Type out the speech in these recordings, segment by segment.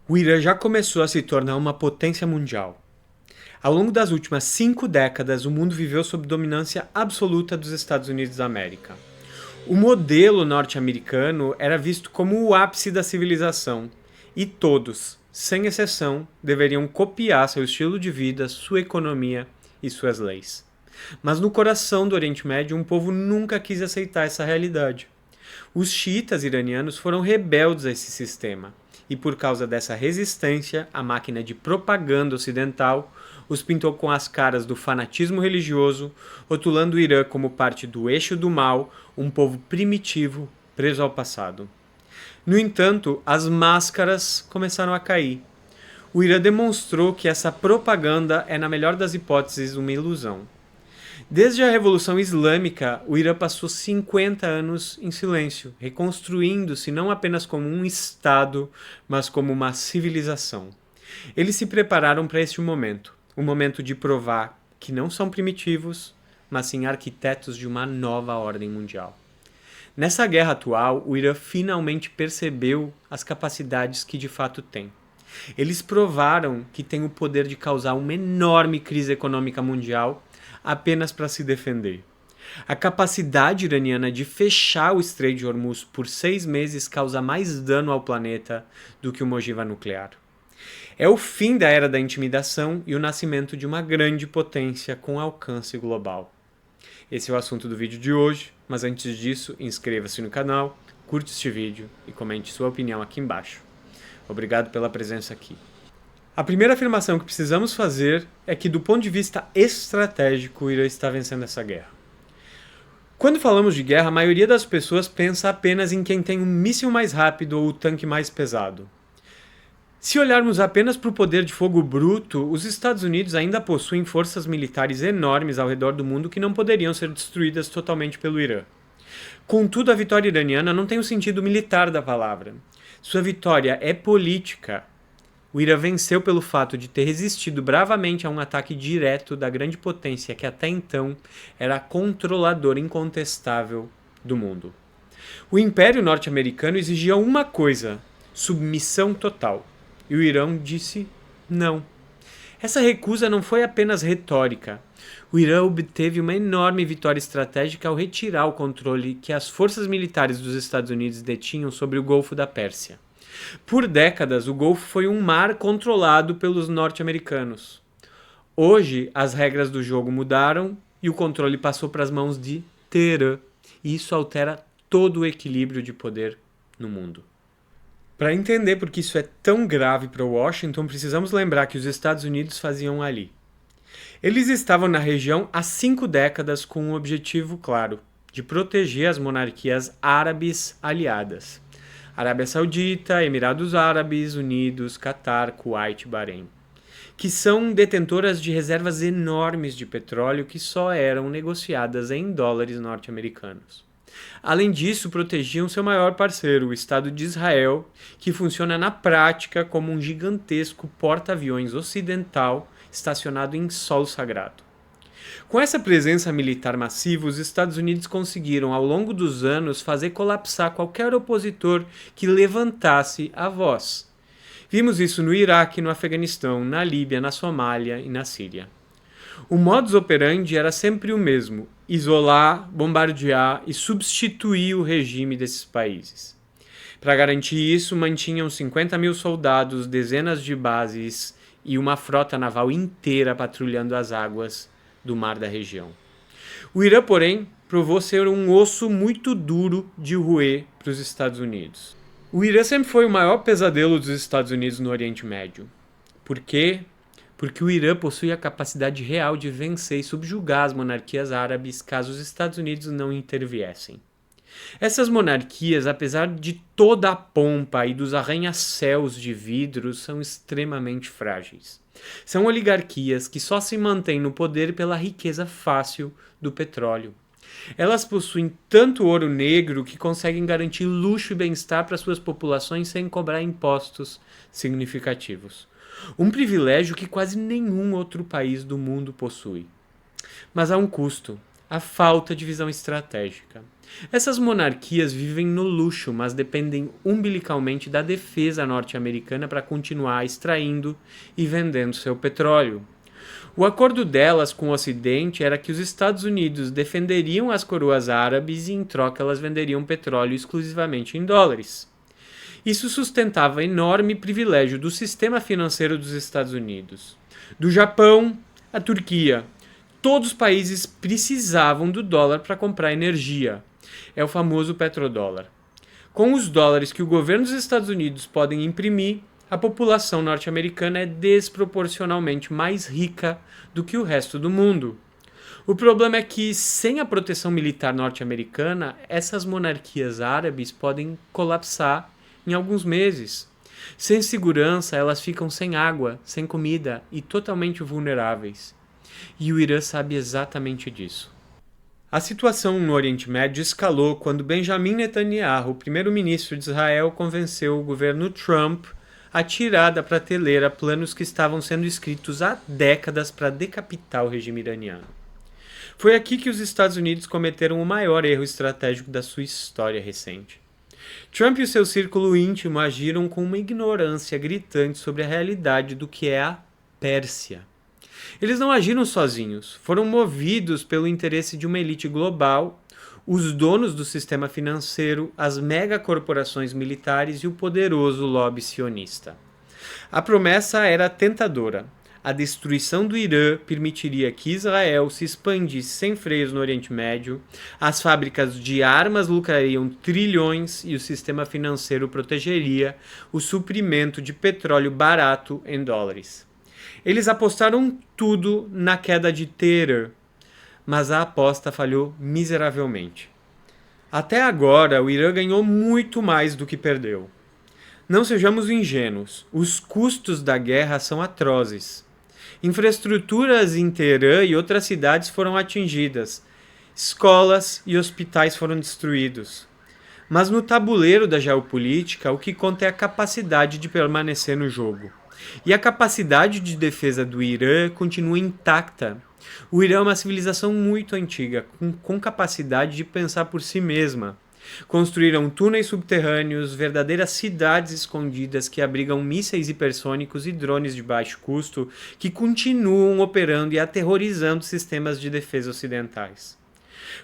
O Irã já começou a se tornar uma potência mundial. Ao longo das últimas 5 décadas, o mundo viveu sob dominância absoluta dos Estados Unidos da América. O modelo norte-americano era visto como o ápice da civilização, e todos, sem exceção, deveriam copiar seu estilo de vida, sua economia e suas leis. Mas no coração do Oriente Médio, um povo nunca quis aceitar essa realidade. Os xiitas iranianos foram rebeldes a esse sistema, e por causa dessa resistência, a máquina de propaganda ocidental os pintou com as caras do fanatismo religioso, rotulando o Irã como parte do eixo do mal, um povo primitivo preso ao passado. No entanto, as máscaras começaram a cair. O Irã demonstrou que essa propaganda é, na melhor das hipóteses, uma ilusão. Desde a Revolução Islâmica, o Irã passou 50 anos em silêncio, reconstruindo-se não apenas como um Estado, mas como uma civilização. Eles se prepararam para este momento, o momento de provar que não são primitivos, mas sim arquitetos de uma nova ordem mundial. Nessa guerra atual, o Irã finalmente percebeu as capacidades que de fato tem. Eles provaram que tem o poder de causar uma enorme crise econômica mundial apenas para se defender. A capacidade iraniana de fechar o Estreito de Hormuz por 6 meses causa mais dano ao planeta do que uma ogiva nuclear. É o fim da era da intimidação e o nascimento de uma grande potência com alcance global. Esse é o assunto do vídeo de hoje, mas antes disso, inscreva-se no canal, curte este vídeo e comente sua opinião aqui embaixo. Obrigado pela presença aqui. A primeira afirmação que precisamos fazer é que, do ponto de vista estratégico, o Irã está vencendo essa guerra. Quando falamos de guerra, a maioria das pessoas pensa apenas em quem tem um míssil mais rápido ou o tanque mais pesado. Se olharmos apenas para o poder de fogo bruto, os Estados Unidos ainda possuem forças militares enormes ao redor do mundo que não poderiam ser destruídas totalmente pelo Irã. Contudo, a vitória iraniana não tem o sentido militar da palavra. Sua vitória é política. O Irã venceu pelo fato de ter resistido bravamente a um ataque direto da grande potência que até então era a controladora incontestável do mundo. O Império Norte-Americano exigia uma coisa: submissão total. E o Irã disse não. Essa recusa não foi apenas retórica. O Irã obteve uma enorme vitória estratégica ao retirar o controle que as forças militares dos Estados Unidos detinham sobre o Golfo da Pérsia. Por décadas, o Golfo foi um mar controlado pelos norte-americanos. Hoje, as regras do jogo mudaram e o controle passou para as mãos de Teherã. E isso altera todo o equilíbrio de poder no mundo. Para entender por que isso é tão grave para Washington, precisamos lembrar que os Estados Unidos faziam ali. Eles estavam na região há 5 décadas com um objetivo claro: de proteger as monarquias árabes aliadas. Arábia Saudita, Emirados Árabes Unidos, Catar, Kuwait e Bahrein, que são detentoras de reservas enormes de petróleo que só eram negociadas em dólares norte-americanos. Além disso, protegiam seu maior parceiro, o Estado de Israel, que funciona na prática como um gigantesco porta-aviões ocidental estacionado em solo sagrado. Com essa presença militar massiva, os Estados Unidos conseguiram, ao longo dos anos, fazer colapsar qualquer opositor que levantasse a voz. Vimos isso no Iraque, no Afeganistão, na Líbia, na Somália e na Síria. O modus operandi era sempre o mesmo: isolar, bombardear e substituir o regime desses países. Para garantir isso, mantinham 50 mil soldados, dezenas de bases e uma frota naval inteira patrulhando as águas do mar da região. O Irã, porém, provou ser um osso muito duro de roer para os Estados Unidos. O Irã sempre foi o maior pesadelo dos Estados Unidos no Oriente Médio. Por quê? Porque o Irã possui a capacidade real de vencer e subjugar as monarquias árabes caso os Estados Unidos não interviessem. Essas monarquias, apesar de toda a pompa e dos arranha-céus de vidro, são extremamente frágeis. São oligarquias que só se mantêm no poder pela riqueza fácil do petróleo. Elas possuem tanto ouro negro que conseguem garantir luxo e bem-estar para suas populações sem cobrar impostos significativos. Um privilégio que quase nenhum outro país do mundo possui. Mas há um custo. a falta de visão estratégica. Essas monarquias vivem no luxo, mas dependem umbilicalmente da defesa norte-americana para continuar extraindo e vendendo seu petróleo. O acordo delas com o Ocidente era que os Estados Unidos defenderiam as coroas árabes e, em troca, elas venderiam petróleo exclusivamente em dólares. Isso sustentava enorme privilégio do sistema financeiro dos Estados Unidos. Do Japão à Turquia, todos os países precisavam do dólar para comprar energia. É o famoso petrodólar. Com os dólares que o governo dos Estados Unidos podem imprimir, a população norte-americana é desproporcionalmente mais rica do que o resto do mundo. O problema é que, sem a proteção militar norte-americana, essas monarquias árabes podem colapsar em alguns meses. Sem segurança, elas ficam sem água, sem comida e totalmente vulneráveis. E o Irã sabe exatamente disso. A situação no Oriente Médio escalou quando Benjamin Netanyahu, o primeiro-ministro de Israel, convenceu o governo Trump a tirar da prateleira planos que estavam sendo escritos há décadas para decapitar o regime iraniano. Foi aqui que os Estados Unidos cometeram o maior erro estratégico da sua história recente. Trump e o seu círculo íntimo agiram com uma ignorância gritante sobre a realidade do que é a Pérsia. Eles não agiram sozinhos, foram movidos pelo interesse de uma elite global, os donos do sistema financeiro, as megacorporações militares e o poderoso lobby sionista. A promessa era tentadora. A destruição do Irã permitiria que Israel se expandisse sem freios no Oriente Médio, as fábricas de armas lucrariam trilhões e o sistema financeiro protegeria o suprimento de petróleo barato em dólares. Eles apostaram tudo na queda de Teherã, mas a aposta falhou miseravelmente. Até agora, o Irã ganhou muito mais do que perdeu. Não sejamos ingênuos, os custos da guerra são atrozes. Infraestruturas em Teherã e outras cidades foram atingidas, escolas e hospitais foram destruídos. Mas no tabuleiro da geopolítica, o que conta é a capacidade de permanecer no jogo. E a capacidade de defesa do Irã continua intacta. O Irã é uma civilização muito antiga, com capacidade de pensar por si mesma. Construíram túneis subterrâneos, verdadeiras cidades escondidas que abrigam mísseis hipersônicos e drones de baixo custo que continuam operando e aterrorizando sistemas de defesa ocidentais.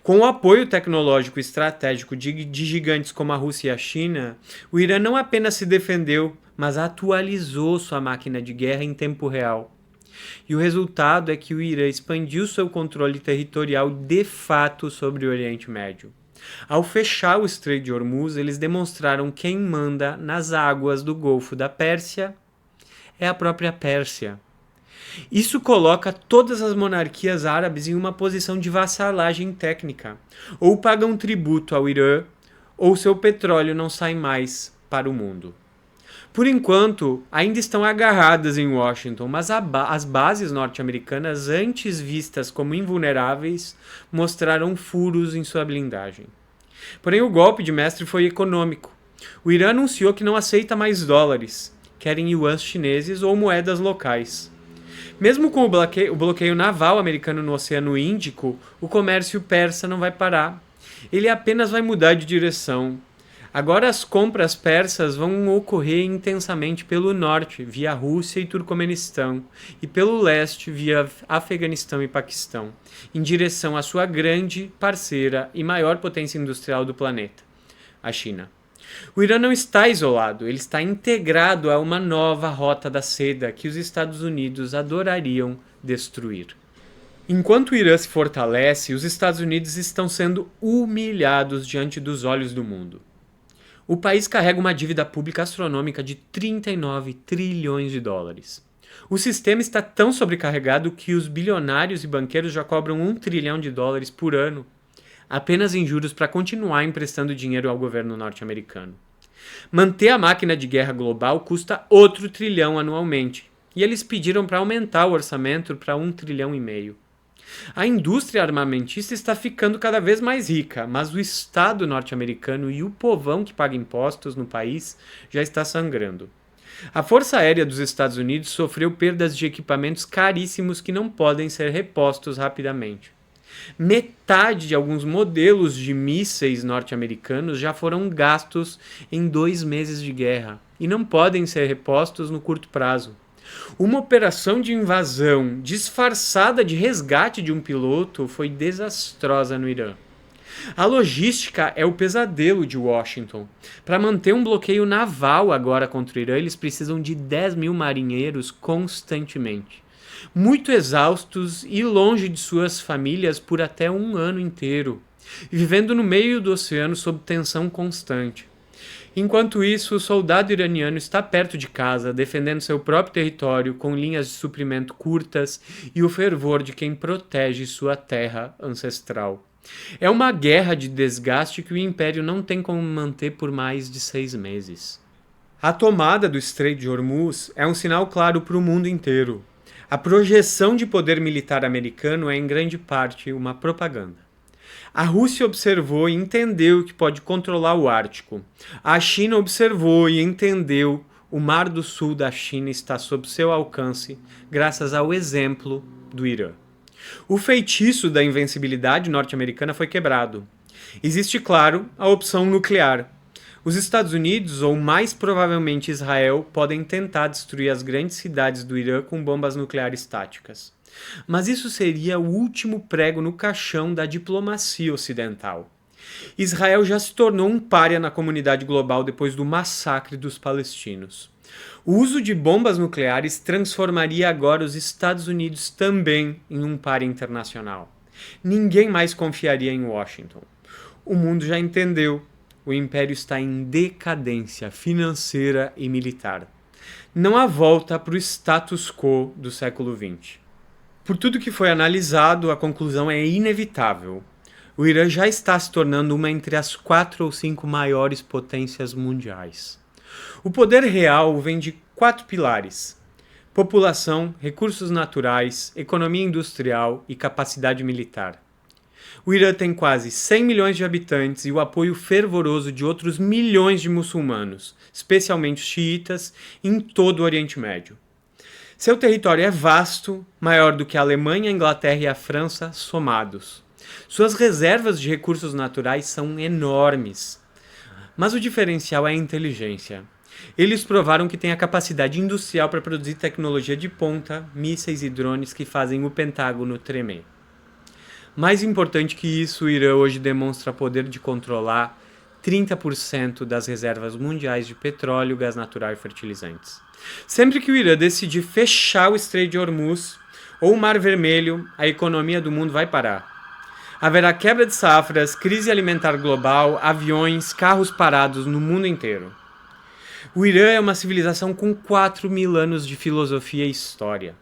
Com o apoio tecnológico e estratégico de gigantes como a Rússia e a China, o Irã não apenas se defendeu, mas atualizou sua máquina de guerra em tempo real. E o resultado é que o Irã expandiu seu controle territorial de fato sobre o Oriente Médio. Ao fechar o Estreito de Hormuz, eles demonstraram quem manda nas águas do Golfo da Pérsia é a própria Pérsia. Isso coloca todas as monarquias árabes em uma posição de vassalagem técnica. Ou pagam tributo ao Irã, ou seu petróleo não sai mais para o mundo. Por enquanto, ainda estão agarradas em Washington, mas as bases norte-americanas, antes vistas como invulneráveis, mostraram furos em sua blindagem. Porém, o golpe de mestre foi econômico. O Irã anunciou que não aceita mais dólares, querem yuans chineses ou moedas locais. Mesmo com o bloqueio naval americano no Oceano Índico, o comércio persa não vai parar. Ele apenas vai mudar de direção. Agora as compras persas vão ocorrer intensamente pelo norte, via Rússia e Turcomenistão, e pelo leste, via Afeganistão e Paquistão, em direção à sua grande parceira e maior potência industrial do planeta, a China. O Irã não está isolado, ele está integrado a uma nova rota da seda que os Estados Unidos adorariam destruir. Enquanto o Irã se fortalece, os Estados Unidos estão sendo humilhados diante dos olhos do mundo. O país carrega uma dívida pública astronômica de 39 trilhões de dólares. O sistema está tão sobrecarregado que os bilionários e banqueiros já cobram 1 trilhão de dólares por ano, apenas em juros para continuar emprestando dinheiro ao governo norte-americano. Manter a máquina de guerra global custa outro trilhão anualmente, e eles pediram para aumentar o orçamento para 1,5 trilhão. A indústria armamentista está ficando cada vez mais rica, mas o Estado norte-americano e o povão que paga impostos no país já está sangrando. A Força Aérea dos Estados Unidos sofreu perdas de equipamentos caríssimos que não podem ser repostos rapidamente. Metade de alguns modelos de mísseis norte-americanos já foram gastos em 2 meses de guerra e não podem ser repostos no curto prazo. Uma operação de invasão disfarçada de resgate de um piloto foi desastrosa no Irã. A logística é o pesadelo de Washington. Para manter um bloqueio naval agora contra o Irã, eles precisam de 10 mil marinheiros constantemente. Muito exaustos e longe de suas famílias por até um ano inteiro, vivendo no meio do oceano sob tensão constante. Enquanto isso, o soldado iraniano está perto de casa, defendendo seu próprio território com linhas de suprimento curtas e o fervor de quem protege sua terra ancestral. É uma guerra de desgaste que o Império não tem como manter por mais de 6 meses. A tomada do Estreito de Hormuz é um sinal claro para o mundo inteiro. A projeção de poder militar americano é em grande parte uma propaganda. A Rússia observou e entendeu que pode controlar o Ártico. A China observou e entendeu o Mar do Sul da China está sob seu alcance graças ao exemplo do Irã. O feitiço da invencibilidade norte-americana foi quebrado. Existe, claro, a opção nuclear. Os Estados Unidos, ou mais provavelmente Israel, podem tentar destruir as grandes cidades do Irã com bombas nucleares táticas. Mas isso seria o último prego no caixão da diplomacia ocidental. Israel já se tornou um pária na comunidade global depois do massacre dos palestinos. O uso de bombas nucleares transformaria agora os Estados Unidos também em um pária internacional. Ninguém mais confiaria em Washington. O mundo já entendeu. O Império está em decadência financeira e militar. Não há volta para o status quo do século XX. Por tudo que foi analisado, a conclusão é inevitável. O Irã já está se tornando uma entre as 4 ou 5 maiores potências mundiais. O poder real vem de 4 pilares: população, recursos naturais, economia industrial e capacidade militar. O Irã tem quase 100 milhões de habitantes e o apoio fervoroso de outros milhões de muçulmanos, especialmente os xiitas, em todo o Oriente Médio. Seu território é vasto, maior do que a Alemanha, a Inglaterra e a França somados. Suas reservas de recursos naturais são enormes. Mas o diferencial é a inteligência. Eles provaram que têm a capacidade industrial para produzir tecnologia de ponta, mísseis e drones que fazem o Pentágono tremer. Mais importante que isso, o Irã hoje demonstra poder de controlar 30% das reservas mundiais de petróleo, gás natural e fertilizantes. Sempre que o Irã decidir fechar o Estreito de Hormuz ou o Mar Vermelho, a economia do mundo vai parar. Haverá quebra de safras, crise alimentar global, aviões, carros parados no mundo inteiro. O Irã é uma civilização com 4.000 anos de filosofia e história.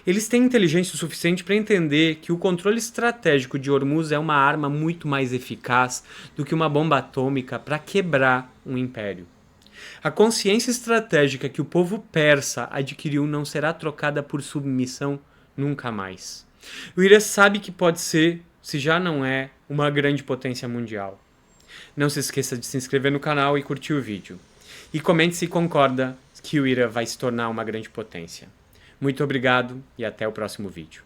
Eles têm inteligência o suficiente para entender que o controle estratégico de Hormuz é uma arma muito mais eficaz do que uma bomba atômica para quebrar um império. A consciência estratégica que o povo persa adquiriu não será trocada por submissão nunca mais. O Irã sabe que pode ser, se já não é, uma grande potência mundial. Não se esqueça de se inscrever no canal e curtir o vídeo. E comente se concorda que o Irã vai se tornar uma grande potência. Muito obrigado e até o próximo vídeo.